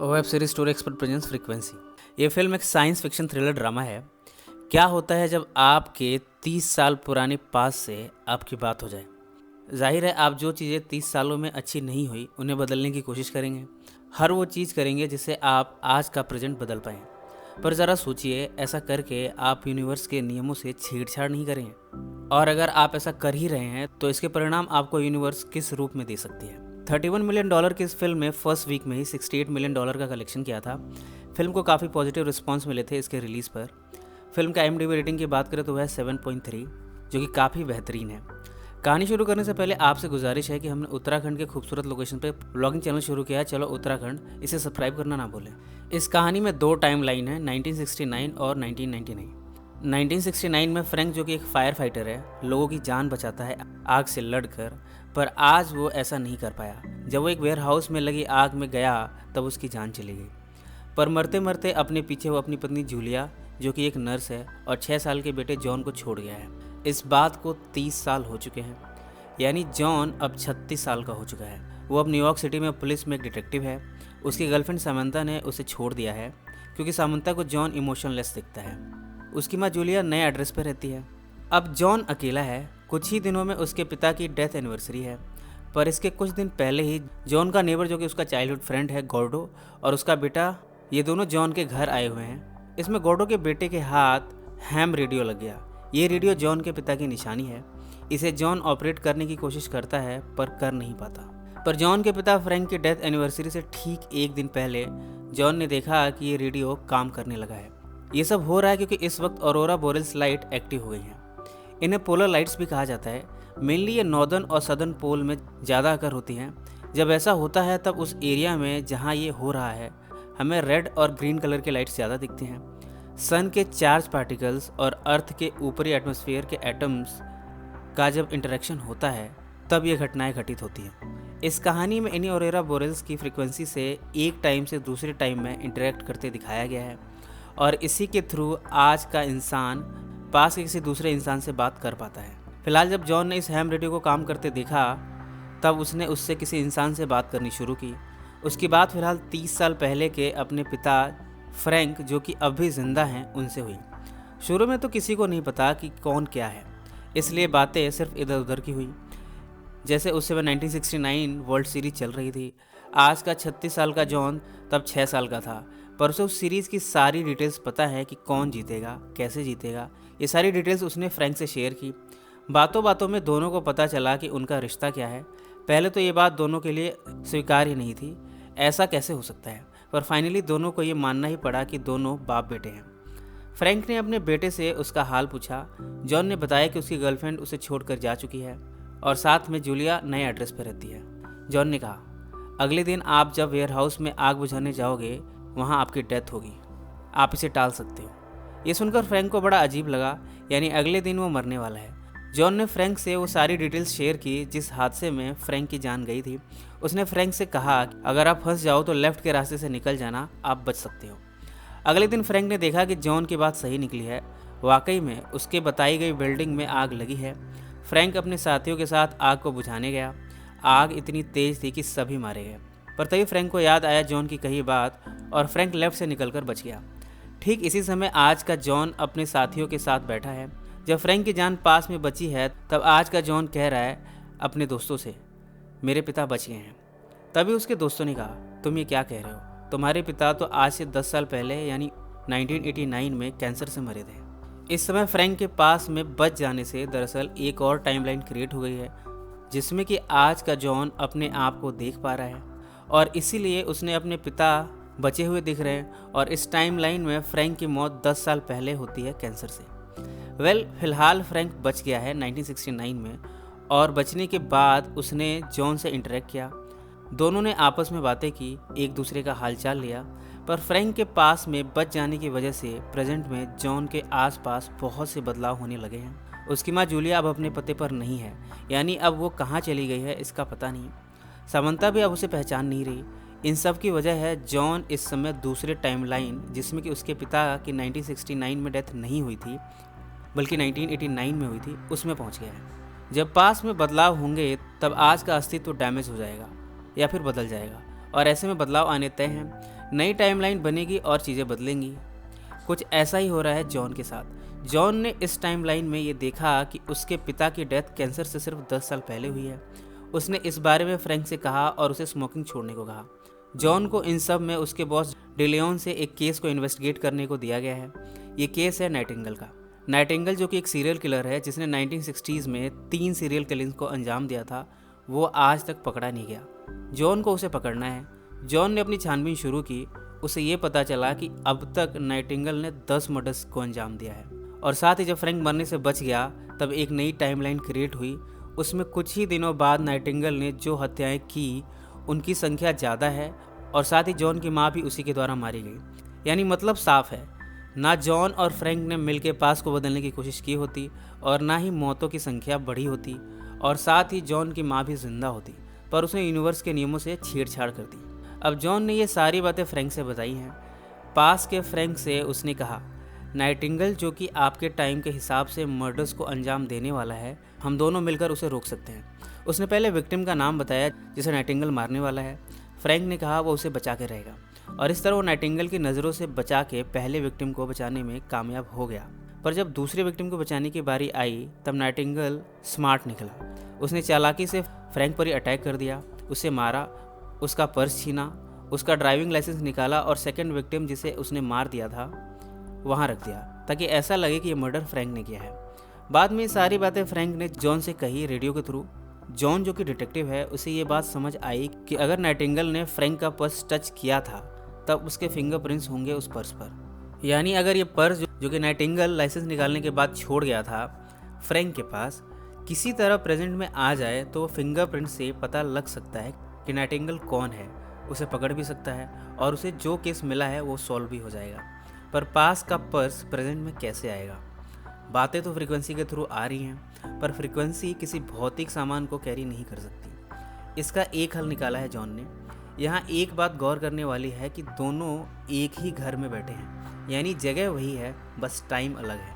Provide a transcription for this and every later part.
Web series story expert presence frequency. ये film एक science fiction thriller drama है। क्या होता है जब आपके 30 साल पुराने पास से आपकी बात हो जाए। जाहिर है आप जो चीज़ें 30 सालों में अच्छी नहीं हुई उन्हें बदलने की कोशिश करेंगे। हर वो चीज़ करेंगे जिससे आप आज का प्रेजेंट बदल पाएँ। पर ज़रा सोचिए, ऐसा करके आप यूनिवर्स के नियमों से छेड़छाड़ नहीं करेंगे, और अगर आप ऐसा कर ही रहे हैं तो इसके परिणाम आपको यूनिवर्स किस रूप में दे सकती है। $31 मिलियन की इस फिल्म में फर्स्ट वीक में ही $68 मिलियन का कलेक्शन किया था। फिल्म को काफ़ी पॉजिटिव रिस्पांस मिले थे इसके रिलीज़ पर। फिल्म का IMDb रेटिंग की बात करें तो वह 7.3, जो कि काफ़ी बेहतरीन है। कहानी शुरू करने से पहले आपसे गुजारिश है कि हमने उत्तराखंड के खूबसूरत लोकेशन पे ब्लॉगिंग चैनल शुरू किया है, चलो उत्तराखंड, इसे सब्सक्राइब करना ना भूलें। इस कहानी में 2 टाइम लाइन है, 1969 और 1999। 1969 में फ्रैंक, जो कि एक फायर फाइटर है, लोगों की जान बचाता है आग से लड़कर, पर आज वो ऐसा नहीं कर पाया। जब वो एक वेयर हाउस में लगी आग में गया तब उसकी जान चली गई। पर मरते मरते अपने पीछे वो अपनी पत्नी जूलिया, जो कि एक नर्स है, और 6 साल के बेटे जॉन को छोड़ गया है। इस बात को 30 साल हो चुके हैं, यानी जॉन अब 36 साल का हो चुका है। वो अब न्यूयॉर्क सिटी में पुलिस में एक डिटेक्टिव है। उसकी गर्लफ्रेंड सामंता ने उसे छोड़ दिया है क्योंकि सामंता को जॉन इमोशनलेस दिखता है। उसकी माँ जूलिया नए एड्रेस पर रहती है। अब जॉन अकेला है। कुछ ही दिनों में उसके पिता की डेथ एनिवर्सरी है, पर इसके कुछ दिन पहले ही जॉन का नेबर, जो कि उसका चाइल्डहुड फ्रेंड है गॉर्डो, और उसका बेटा, ये दोनों जॉन के घर आए हुए हैं। इसमें गॉर्डो के बेटे के हाथ हैम रेडियो लग गया। ये रेडियो जॉन के पिता की निशानी है। इसे जॉन ऑपरेट करने की कोशिश करता है पर कर नहीं पाता। पर जॉन के पिता फ्रैंक की डेथ एनिवर्सरी से ठीक एक दिन पहले जॉन ने देखा कि ये रेडियो काम करने लगा है। ये सब हो रहा है क्योंकि इस वक्त ऑरोरा बोरेल्स लाइट एक्टिव हो गई हैं। इन्हें पोलर लाइट्स भी कहा जाता है। मेनली ये नॉर्दर्न और सदर्न पोल में ज़्यादा अकर होती हैं। जब ऐसा होता है तब उस एरिया में जहाँ ये हो रहा है हमें रेड और ग्रीन कलर के लाइट्स ज़्यादा दिखती हैं। सन के चार्ज पार्टिकल्स और अर्थ के ऊपरी एटमॉस्फेयर के एटम्स का जब इंटरेक्शन होता है तब ये घटनाएं घटित होती हैं। इस कहानी में इन्हीं ऑरोरा बोरेल्स की फ्रीक्वेंसी से एक टाइम से दूसरे टाइम में इंटरेक्ट करते दिखाया गया है, और इसी के थ्रू आज का इंसान पास के किसी दूसरे इंसान से बात कर पाता है। फिलहाल जब जॉन ने इस हैम रेडियो को काम करते देखा तब उसने उससे किसी इंसान से बात करनी शुरू की। उसकी बात फिलहाल 30 साल पहले के अपने पिता फ्रैंक, जो कि अब भी जिंदा हैं, उनसे हुई। शुरू में तो किसी को नहीं पता कि कौन क्या है, इसलिए बातें सिर्फ इधर उधर की हुई। जैसे उस समय 1969 वर्ल्ड सीरीज चल रही थी। आज का 36 साल का जॉन तब 6 साल का था, पर उसे उस सीरीज़ की सारी डिटेल्स पता है कि कौन जीतेगा, कैसे जीतेगा। ये सारी डिटेल्स उसने फ्रैंक से शेयर की। बातों बातों में दोनों को पता चला कि उनका रिश्ता क्या है। पहले तो ये बात दोनों के लिए स्वीकार्य नहीं थी, ऐसा कैसे हो सकता है, पर फाइनली दोनों को ये मानना ही पड़ा कि दोनों बाप बेटे हैं। फ्रैंक ने अपने बेटे से उसका हाल पूछा। जॉन ने बताया कि उसकी गर्लफ्रेंड उसे छोड़कर जा चुकी है और साथ में जूलिया नए एड्रेस पर रहती है। जॉन ने कहा, अगले दिन आप जब वेयर हाउस में आग बुझाने जाओगे वहाँ आपकी डेथ होगी, आप इसे टाल सकते हो। ये सुनकर फ्रैंक को बड़ा अजीब लगा, यानी अगले दिन वो मरने वाला है। जॉन ने फ्रैंक से वो सारी डिटेल्स शेयर की जिस हादसे में फ्रैंक की जान गई थी। उसने फ्रैंक से कहा, अगर आप फंस जाओ तो लेफ्ट के रास्ते से निकल जाना, आप बच सकते हो। अगले दिन फ्रैंक ने देखा कि जॉन की बात सही निकली है। वाकई में उसके बताई गई बिल्डिंग में आग लगी है। फ्रैंक अपने साथियों के साथ आग को बुझाने गया। आग इतनी तेज थी कि सभी मारे गए, पर तभी फ्रैंक को याद आया जॉन की कही बात, और फ्रैंक लेफ्ट से निकलकर बच गया। ठीक इसी समय आज का जॉन अपने साथियों के साथ बैठा है। जब फ्रैंक की जान पास में बची है तब आज का जॉन कह रहा है अपने दोस्तों से, मेरे पिता बच गए हैं। तभी उसके दोस्तों ने कहा, तुम ये क्या कह रहे हो, तुम्हारे पिता तो आज से 10 साल पहले यानी 1989 में कैंसर से मरे थे। इस समय फ्रैंक के पास में बच जाने से दरअसल एक और टाइमलाइन क्रिएट हो गई है जिसमें कि आज का जॉन अपने आप को देख पा रहा है, और इसीलिए उसने अपने पिता बचे हुए दिख रहे हैं, और इस टाइमलाइन में फ्रैंक की मौत 10 साल पहले होती है कैंसर से। फिलहाल फ्रैंक बच गया है 1969 में, और बचने के बाद उसने जॉन से इंटरेक्ट किया। दोनों ने आपस में बातें की, एक दूसरे का हालचाल लिया। पर फ्रैंक के पास में बच जाने की वजह से प्रेजेंट में जॉन के आसपास बहुत से बदलाव होने लगे हैं। उसकी माँ जूलिया अब अपने पते पर नहीं है, यानी अब वो कहाँ चली गई है इसका पता नहीं। सामंता भी अब उसे पहचान नहीं रही। इन सब की वजह है जॉन इस समय दूसरे टाइमलाइन, जिसमें कि उसके पिता की 1969 में डेथ नहीं हुई थी बल्कि 1989 में हुई थी, उसमें पहुंच गया है। जब पास में बदलाव होंगे तब आज का अस्तित्व डैमेज हो जाएगा या फिर बदल जाएगा, और ऐसे में बदलाव आने तय हैं। नई टाइमलाइन बनेगी और चीज़ें बदलेंगी। कुछ ऐसा ही हो रहा है जॉन के साथ। जॉन ने इस टाइमलाइन में ये देखा कि उसके पिता की डेथ कैंसर से सिर्फ 10 साल पहले हुई है। उसने इस बारे में फ्रैंक से कहा और उसे स्मोकिंग छोड़ने को कहा। जॉन को इन सब में उसके बॉस डिलियन से एक केस को इन्वेस्टिगेट करने को दिया गया है। ये केस है नाइटिंगेल का। नाइटिंगेल जो कि एक सीरियल किलर है जिसने 1960s में 3 सीरियल किलिंग्स को अंजाम दिया था, वो आज तक पकड़ा नहीं गया। जॉन को उसे पकड़ना है। जॉन ने अपनी छानबीन शुरू की। उसे ये पता चला कि अब तक नाइटिंगेल ने 10 मर्डर्स को अंजाम दिया है। और साथ ही जब फ्रैंक मरने से बच गया तब एक नई टाइमलाइन क्रिएट हुई। उसमें कुछ ही दिनों बाद नाइटिंगेल ने जो हत्याएं की उनकी संख्या ज़्यादा है और साथ ही जॉन की माँ भी उसी के द्वारा मारी गई। यानी मतलब साफ है, ना जॉन और फ्रैंक ने मिलकर पास्ट को बदलने की कोशिश की होती और ना ही मौतों की संख्या बढ़ी होती और साथ ही जॉन की माँ भी जिंदा होती, पर उसने यूनिवर्स के नियमों से छेड़छाड़ कर दी। अब जॉन ने ये सारी बातें फ्रैंक से बताई हैं। पास के फ्रैंक से उसने कहा, नाइटिंगेल जो कि आपके टाइम के हिसाब से मर्डर्स को अंजाम देने वाला है, हम दोनों मिलकर उसे रोक सकते हैं। उसने पहले विक्टिम का नाम बताया जिसे नाइटिंगेल मारने वाला है। फ्रैंक ने कहा वो उसे बचा के रहेगा और इस तरह वो नाइटिंगेल की नज़रों से बचा के पहले विक्टिम को बचाने में कामयाब हो गया। पर जब दूसरे विक्टिम को बचाने की बारी आई तब नाइटिंगेल स्मार्ट निकला। उसने चालाकी से फ्रैंक पर ही अटैक कर दिया, उसे मारा, उसका पर्स छीना, उसका ड्राइविंग लाइसेंस निकाला और सेकंड विक्टिम जिसे उसने मार दिया था वहाँ रख दिया ताकि ऐसा लगे कि ये मर्डर फ्रैंक ने किया है। बाद में ये सारी बातें फ्रैंक ने जॉन से कही रेडियो के थ्रू। जॉन जो कि डिटेक्टिव है उसे ये बात समझ आई कि अगर नाइटिंगेल ने फ्रैंक का पर्स टच किया था तब उसके फिंगरप्रिंट्स होंगे उस पर्स पर। यानी अगर ये पर्स जो कि नाइटिंगेल लाइसेंस निकालने के बाद छोड़ गया था फ्रैंक के पास किसी तरह प्रेजेंट में आ जाए तो फिंगरप्रिंट से पता लग सकता है कि नाइटिंगेल कौन है, उसे पकड़ भी सकता है और उसे जो केस मिला है वो सॉल्व भी हो जाएगा। पर पास का पर्स प्रेजेंट में कैसे आएगा? बातें तो फ्रीक्वेंसी के थ्रू आ रही हैं पर फ्रीक्वेंसी किसी भौतिक सामान को कैरी नहीं कर सकती। इसका एक हल निकाला है जॉन ने। यहाँ एक बात गौर करने वाली है कि दोनों एक ही घर में बैठे हैं, यानी जगह वही है बस टाइम अलग है।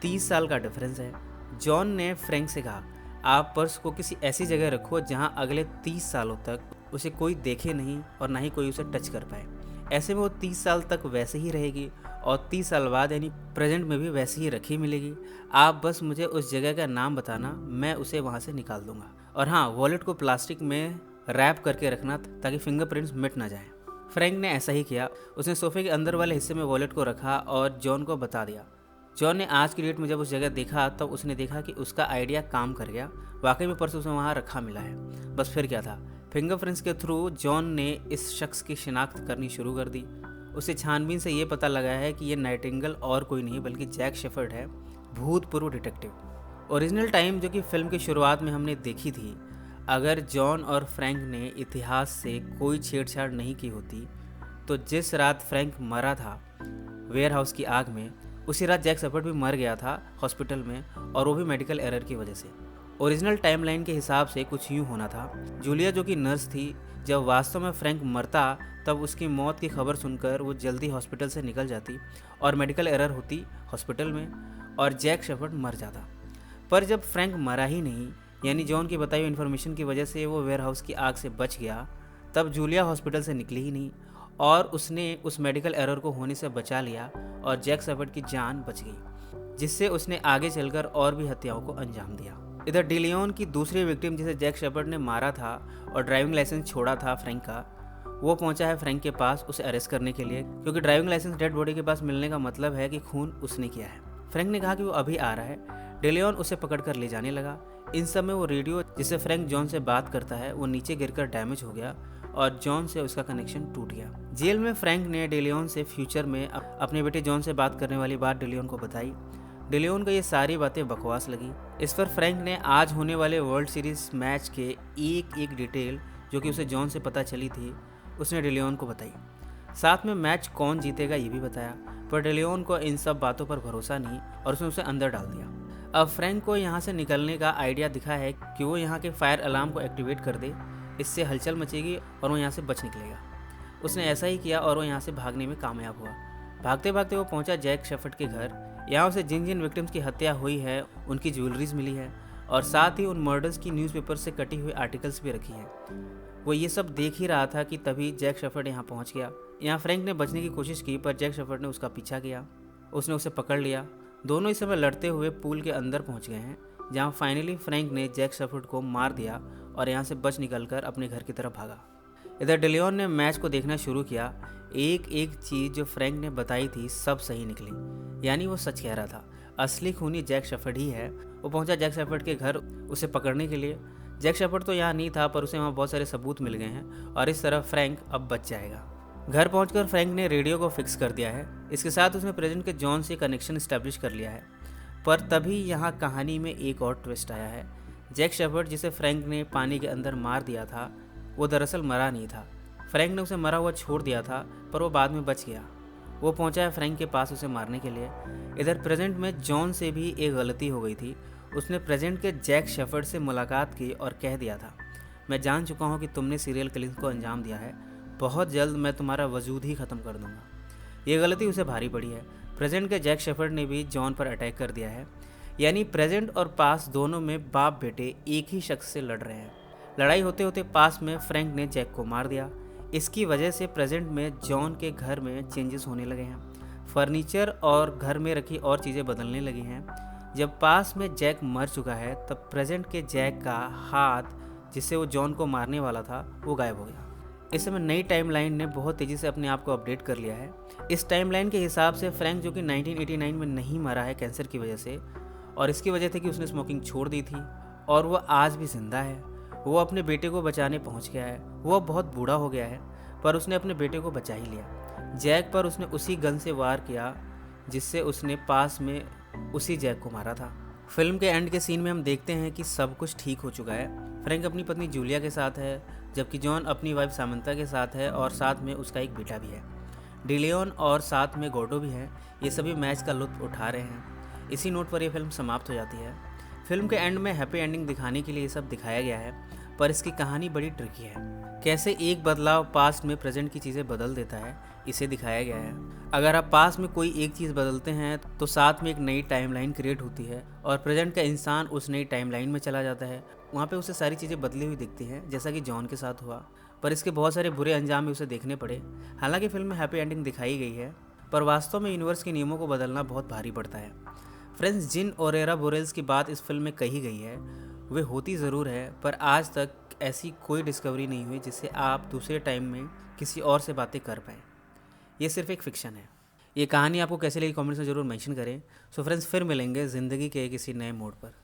30 साल का डिफरेंस है। जॉन ने फ्रैंक से कहा, आप पर्स को किसी ऐसी जगह रखो जहाँ अगले 30 सालों तक उसे कोई देखे नहीं और ना ही कोई उसे टच कर पाए। ऐसे में वो 30 साल तक वैसे ही रहेगी और 30 साल बाद यानी प्रेजेंट में भी वैसे ही रखी मिलेगी। आप बस मुझे उस जगह का नाम बताना, मैं उसे वहाँ से निकाल दूंगा। और हाँ, वॉलेट को प्लास्टिक में रैप करके रखना ताकि फिंगरप्रिंट्स मिट ना जाए। फ्रैंक ने ऐसा ही किया। उसने सोफे के अंदर वाले हिस्से में वॉलेट को रखा और जॉन को बता दिया। जॉन ने आज की डेट में जब उस जगह देखा तब उसने देखा कि उसका आइडिया काम कर गया। वाकई में पर्स उसे वहाँ रखा मिला है। बस फिर क्या था, फिंगरप्रिंट्स के थ्रू जॉन ने इस शख्स की शिनाख्त करनी शुरू कर दी। उसे छानबीन से ये पता लगा है कि ये नाइटिंगेल और कोई नहीं बल्कि जैक शेफर्ड है, भूतपूर्व डिटेक्टिव। ओरिजिनल टाइम जो कि फिल्म की शुरुआत में हमने देखी थी, अगर जॉन और फ्रैंक ने इतिहास से कोई छेड़छाड़ नहीं की होती तो जिस रात फ्रैंक मरा था वेयरहाउस की आग में, उसी रात जैक शेफर्ड भी मर गया था हॉस्पिटल में, और वो भी मेडिकल एरर की वजह से। ओरिजिनल टाइमलाइन के हिसाब से कुछ यूँ होना था। जूलिया जो कि नर्स थी, जब वास्तव में फ्रैंक मरता तब उसकी मौत की खबर सुनकर वो जल्दी हॉस्पिटल से निकल जाती और मेडिकल एरर होती हॉस्पिटल में और जैक शेफर्ड मर जाता। पर जब फ्रैंक मरा ही नहीं, यानी जॉन की बताई हुई इन्फॉर्मेशन की वजह से वो वेयरहाउस की आग से बच गया, तब जूलिया हॉस्पिटल से निकली ही नहीं और उसने उस मेडिकल एरर को होने से बचा लिया और जैक शेफर्ड की जान बच गई, जिससे उसने आगे चलकर और भी हत्याओं को अंजाम दिया। इधर डिलियन की दूसरी विक्टिम जिसे जैक शेफर्ड ने मारा था और ड्राइविंग लाइसेंस छोड़ा था फ्रैंक का, वो पहुंचा है फ्रैंक के पास उसे अरेस्ट करने के लिए, क्योंकि ड्राइविंग लाइसेंस डेड बॉडी के पास मिलने का मतलब है कि खून उसने किया है। फ्रैंक ने कहा कि वो अभी आ रहा है। डिलियन उसे पकड़कर ले जाने लगा। इन सब में वो रेडियो जिससे फ्रैंक जॉन से बात करता है वो नीचे गिरकर डैमेज हो गया और जॉन से उसका कनेक्शन टूट गया। जेल में फ्रैंक ने डिलियन से फ्यूचर में अपने बेटे जॉन से बात करने वाली बात डिलियन को बताई। डिलियन को ये सारी बातें बकवास लगी। इस पर फ्रैंक ने आज होने वाले वर्ल्ड सीरीज मैच के एक एक डिटेल जो कि उसे जॉन से पता चली थी उसने डिलियन को बताई। साथ में मैच कौन जीतेगा ये भी बताया, पर डिलियन को इन सब बातों पर भरोसा नहीं और उसने उसे अंदर डाल दिया। अब फ्रैंक को यहाँ से निकलने का आइडिया दिखा है कि वो यहाँ के फायर अलार्म को एक्टिवेट कर दे, इससे हलचल मचेगी और वो यहाँ से बच निकलेगा। उसने ऐसा ही किया और वो यहाँ से भागने में कामयाब हुआ। भागते भागते वो पहुँचा जैक शेफर्ड के घर। यहाँ उसे जिन जिन विक्टिम्स की हत्या हुई है उनकी ज्वेलरीज मिली है और साथ ही उन मर्डर्स की न्यूज़पेपर से कटी हुई आर्टिकल्स भी रखी हैं। वो ये सब देख ही रहा था कि तभी जैक शेफर्ड यहाँ पहुँच गया। यहाँ फ्रैंक ने बचने की कोशिश की पर जैक शेफर्ड ने उसका पीछा किया। उसने उसे पकड़ लिया। दोनों इस समय लड़ते हुए पूल के अंदर पहुंच गए हैं, जहां फाइनली फ्रैंक ने जैक शेफर्ड को मार दिया और यहाँ से बच निकलकर अपने घर की तरफ भागा। इधर डिलियन ने मैच को देखना शुरू किया। एक एक चीज़ जो फ्रैंक ने बताई थी सब सही निकली, यानी वो सच कह रहा था। असली खूनी जैक शेफर्ड ही है। वो पहुंचा जैक शेफर्ड के घर उसे पकड़ने के लिए। जैक शेफर्ड तो यहाँ नहीं था पर उसे वहाँ बहुत सारे सबूत मिल गए हैं और इस तरह फ्रैंक अब बच जाएगा। घर पहुंचकर फ्रैंक ने रेडियो को फिक्स कर दिया है। इसके साथ उसने प्रेजेंट के जॉन से कनेक्शन इस्टेब्लिश कर लिया है। पर तभी यहाँ कहानी में एक और ट्विस्ट आया है। जैक शेफर्ड जिसे फ्रैंक ने पानी के अंदर मार दिया था वो दरअसल मरा नहीं था। फ्रैंक ने उसे मरा हुआ छोड़ दिया था पर वो बाद में बच गया। वो पहुंचा है फ्रैंक के पास उसे मारने के लिए। इधर प्रेजेंट में जॉन से भी एक गलती हो गई थी। उसने प्रेजेंट के जैक शेफर्ड से मुलाकात की और कह दिया था, मैं जान चुका हूँ कि तुमने सीरियल किलिंग को अंजाम दिया है, बहुत जल्द मैं तुम्हारा वजूद ही ख़त्म कर दूंगा। ये गलती उसे भारी पड़ी है। प्रेजेंट के जैक शेफर्ड ने भी जॉन पर अटैक कर दिया है, यानी प्रेजेंट और पास्ट दोनों में बाप बेटे एक ही शख्स से लड़ रहे हैं। लड़ाई होते होते पास्ट में फ्रैंक ने जैक को मार दिया। इसकी वजह से प्रेजेंट में जॉन के घर में चेंजेस होने लगे हैं। फर्नीचर और घर में रखी और चीज़ें बदलने लगी हैं। जब पास्ट में जैक मर चुका है तब प्रेजेंट के जैक का हाथ जिससे वो जॉन को मारने वाला था वो गायब हो गया। इस समय नई टाइमलाइन ने बहुत तेज़ी से अपने आप को अपडेट कर लिया है। इस टाइमलाइन के हिसाब से फ्रैंक जो कि 1989 में नहीं मरा है कैंसर की वजह से, और इसकी वजह थी कि उसने स्मोकिंग छोड़ दी थी और वो आज भी जिंदा है। वो अपने बेटे को बचाने पहुंच गया है। वो अब बहुत बूढ़ा हो गया है पर उसने अपने बेटे को बचा ही लिया। जैक पर उसने उसी गन से वार किया जिससे उसने पास में उसी जैक को मारा था। फिल्म के एंड के सीन में हम देखते हैं कि सब कुछ ठीक हो चुका है। फ्रैंक अपनी पत्नी जूलिया के साथ है, जबकि जॉन अपनी वाइफ सामंता के साथ है और साथ में उसका एक बेटा भी है। डिलियन और साथ में गोडो भी है। ये सभी मैच का लुत्फ उठा रहे हैं। इसी नोट पर यह फिल्म समाप्त हो जाती है। फिल्म के एंड में हैप्पी एंडिंग दिखाने के लिए ये सब दिखाया गया है, पर इसकी कहानी बड़ी ट्रिकी है। कैसे एक बदलाव पास्ट में प्रेजेंट की चीज़ें बदल देता है, इसे दिखाया गया है। अगर आप पास्ट में कोई एक चीज़ बदलते हैं तो साथ में एक नई टाइमलाइन क्रिएट होती है और प्रेजेंट का इंसान उस नई टाइमलाइन में चला जाता है। वहाँ पे उसे सारी चीज़ें बदली हुई दिखती हैं, जैसा कि जॉन के साथ हुआ, पर इसके बहुत सारे बुरे अंजाम भी उसे देखने पड़े। हालांकि फिल्म में हैप्पी एंडिंग दिखाई गई है, पर वास्तव में यूनिवर्स के नियमों को बदलना बहुत भारी पड़ता है। फ्रेंड्स, जिन ऑरेरा बोरेल्स की बात इस फिल्म में कही गई है वे होती ज़रूर है, पर आज तक ऐसी कोई डिस्कवरी नहीं हुई जिससे आप दूसरे टाइम में किसी और से बातें कर पाएँ। ये सिर्फ एक फिक्शन है। ये कहानी आपको कैसे लगी कमेंट्स में ज़रूर मेंशन करें। सो फ्रेंड्स, फिर मिलेंगे ज़िंदगी के किसी नए मोड़ पर।